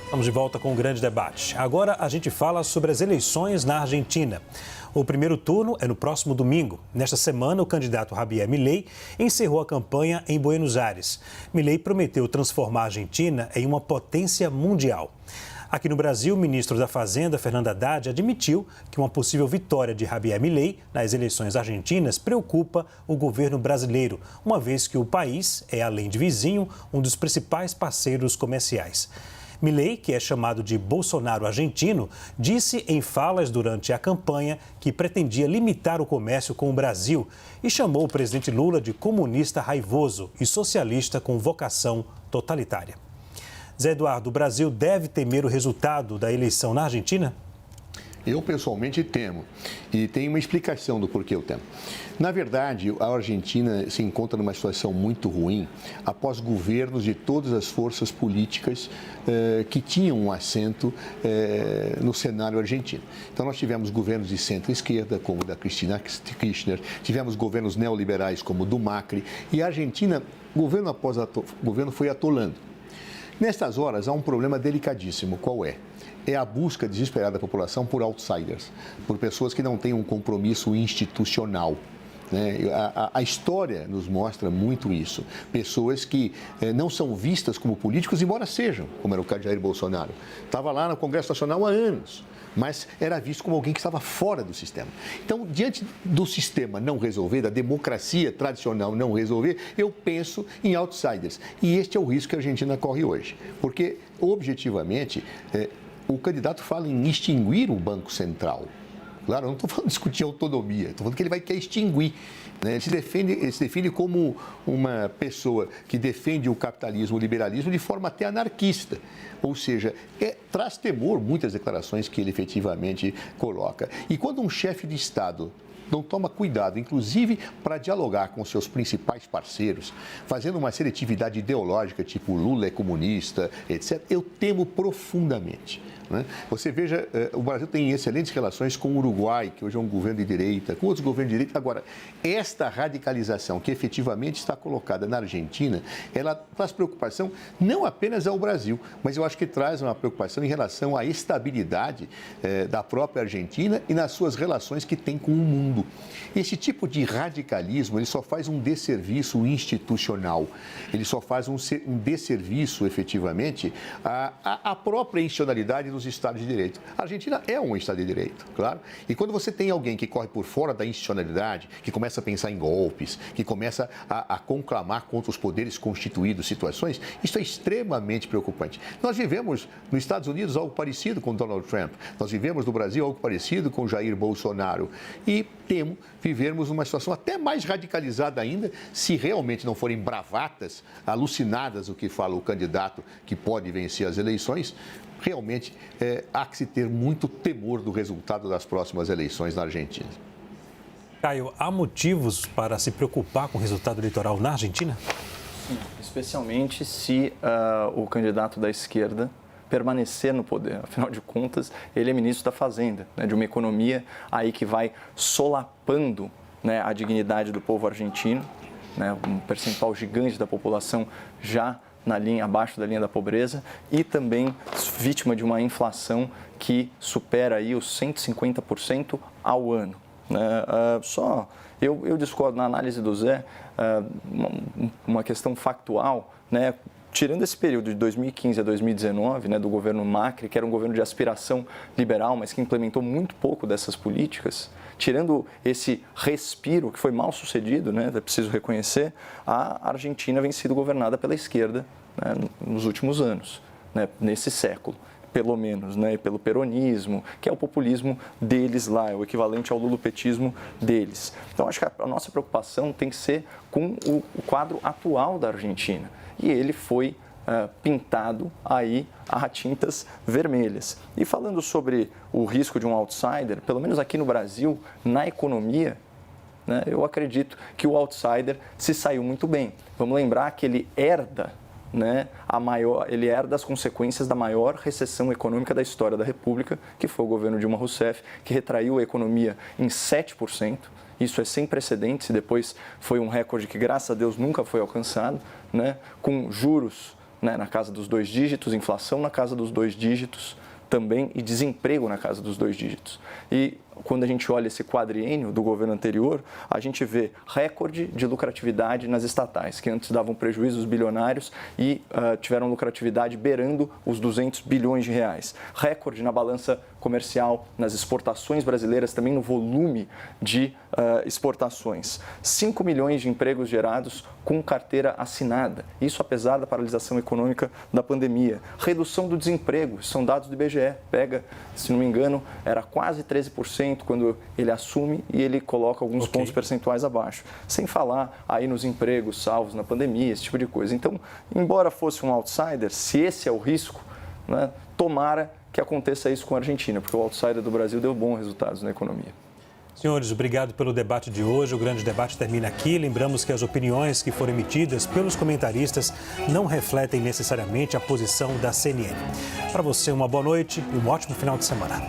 Estamos de volta com o grande debate. Agora a gente fala sobre as eleições na Argentina. O primeiro turno é no próximo domingo. Nesta semana, o candidato Javier Milei encerrou a campanha em Buenos Aires. Milei prometeu transformar a Argentina em uma potência mundial. Aqui no Brasil, o ministro da Fazenda, Fernando Haddad, admitiu que uma possível vitória de Javier Milei nas eleições argentinas preocupa o governo brasileiro, uma vez que o país é, além de vizinho, um dos principais parceiros comerciais. Milei, que é chamado de Bolsonaro argentino, disse em falas durante a campanha que pretendia limitar o comércio com o Brasil e chamou o presidente Lula de comunista raivoso e socialista com vocação totalitária. Zé Eduardo, o Brasil deve temer o resultado da eleição na Argentina? Eu, pessoalmente, temo. E tem uma explicação do porquê eu temo. Na verdade, a Argentina se encontra numa situação muito ruim após governos de todas as forças políticas que tinham um assento no cenário argentino. Então, nós tivemos governos de centro-esquerda, como o da Cristina Kirchner, tivemos governos neoliberais, como o do Macri, e a Argentina, governo após governo, foi atolando. Nestas horas, há um problema delicadíssimo. Qual é? É a busca desesperada da população por outsiders, por pessoas que não têm um compromisso institucional. A história nos mostra muito isso. Pessoas que não são vistas como políticos, embora sejam, como era o caso de Jair Bolsonaro. Estava lá no Congresso Nacional há anos, mas era visto como alguém que estava fora do sistema. Então, diante do sistema não resolver, da democracia tradicional não resolver, eu penso em outsiders. E este é o risco que a Argentina corre hoje. Porque, objetivamente, o candidato fala em extinguir o Banco Central. Claro, eu não estou falando de discutir autonomia, estou falando que ele vai querer extinguir. Ele se define como uma pessoa que defende o capitalismo, o liberalismo de forma até anarquista. Ou seja, traz temor muitas declarações que ele efetivamente coloca. E quando um chefe de Estado não toma cuidado, inclusive para dialogar com seus principais parceiros, fazendo uma seletividade ideológica, tipo Lula é comunista, etc., eu temo profundamente. Você veja, o Brasil tem excelentes relações com o Uruguai, que hoje é um governo de direita, com outros governos de direita. Agora, esta radicalização que efetivamente está colocada na Argentina, ela traz preocupação não apenas ao Brasil, mas eu acho que traz uma preocupação em relação à estabilidade da própria Argentina e nas suas relações que tem com o mundo. Esse tipo de radicalismo, ele só faz um desserviço institucional, ele só faz um desserviço, efetivamente, à própria institucionalidade dos Estados de Direito. A Argentina é um Estado de Direito, claro. E quando você tem alguém que corre por fora da institucionalidade, que começa a pensar em golpes, que começa a conclamar contra os poderes constituídos situações, isso é extremamente preocupante. Nós vivemos nos Estados Unidos algo parecido com Donald Trump. Nós vivemos no Brasil algo parecido com Jair Bolsonaro. E temo vivermos uma situação até mais radicalizada ainda, se realmente não forem bravatas, alucinadas o que fala o candidato que pode vencer as eleições. Realmente há que se ter muito temor do resultado das próximas eleições na Argentina. Caio, há motivos para se preocupar com o resultado eleitoral na Argentina? Sim, especialmente se o candidato da esquerda permanecer no poder. Afinal de contas, ele é ministro da Fazenda, de uma economia aí que vai solapando, a dignidade do povo argentino, um percentual gigante da população já na linha, abaixo da linha da pobreza, e também vítima de uma inflação que supera aí os 150% ao ano. Eu discordo na análise do Zé, uma questão factual, tirando esse período de 2015 a 2019, do governo Macri, que era um governo de aspiração liberal, mas que implementou muito pouco dessas políticas, tirando esse respiro, que foi mal sucedido, é preciso reconhecer, a Argentina vem sido governada pela esquerda nos últimos anos, nesse século, pelo menos, pelo peronismo, que é o populismo deles lá, é o equivalente ao lulopetismo deles. Então, acho que a nossa preocupação tem que ser com o quadro atual da Argentina. E ele foi pintado aí a tintas vermelhas. E falando sobre o risco de um outsider, pelo menos aqui no Brasil, na economia, eu acredito que o outsider se saiu muito bem. Vamos lembrar que ele herda, ele herda as consequências da maior recessão econômica da história da República, que foi o governo Dilma Rousseff, que retraiu a economia em 7%. Isso é sem precedentes e depois foi um recorde que, graças a Deus, nunca foi alcançado, com juros né, na casa dos 2 dígitos, inflação na casa dos 2 dígitos também e desemprego na casa dos 2 dígitos. E quando a gente olha esse quadriênio do governo anterior, a gente vê recorde de lucratividade nas estatais, que antes davam prejuízos bilionários e tiveram lucratividade beirando os 200 bilhões de reais. Recorde na balança comercial, nas exportações brasileiras, também no volume de exportações. 5 milhões de empregos gerados com carteira assinada. Isso apesar da paralisação econômica da pandemia. Redução do desemprego, são dados do IBGE. Pega, se não me engano, era quase 13% quando ele assume e ele coloca alguns pontos percentuais abaixo. Sem falar aí nos empregos salvos na pandemia, esse tipo de coisa. Então, embora fosse um outsider, se esse é o risco, né, tomara que aconteça isso com a Argentina, porque o outsider do Brasil deu bons resultados na economia. Senhores, obrigado pelo debate de hoje. O grande debate termina aqui. Lembramos que as opiniões que foram emitidas pelos comentaristas não refletem necessariamente a posição da CNN. Para você, uma boa noite e um ótimo final de semana.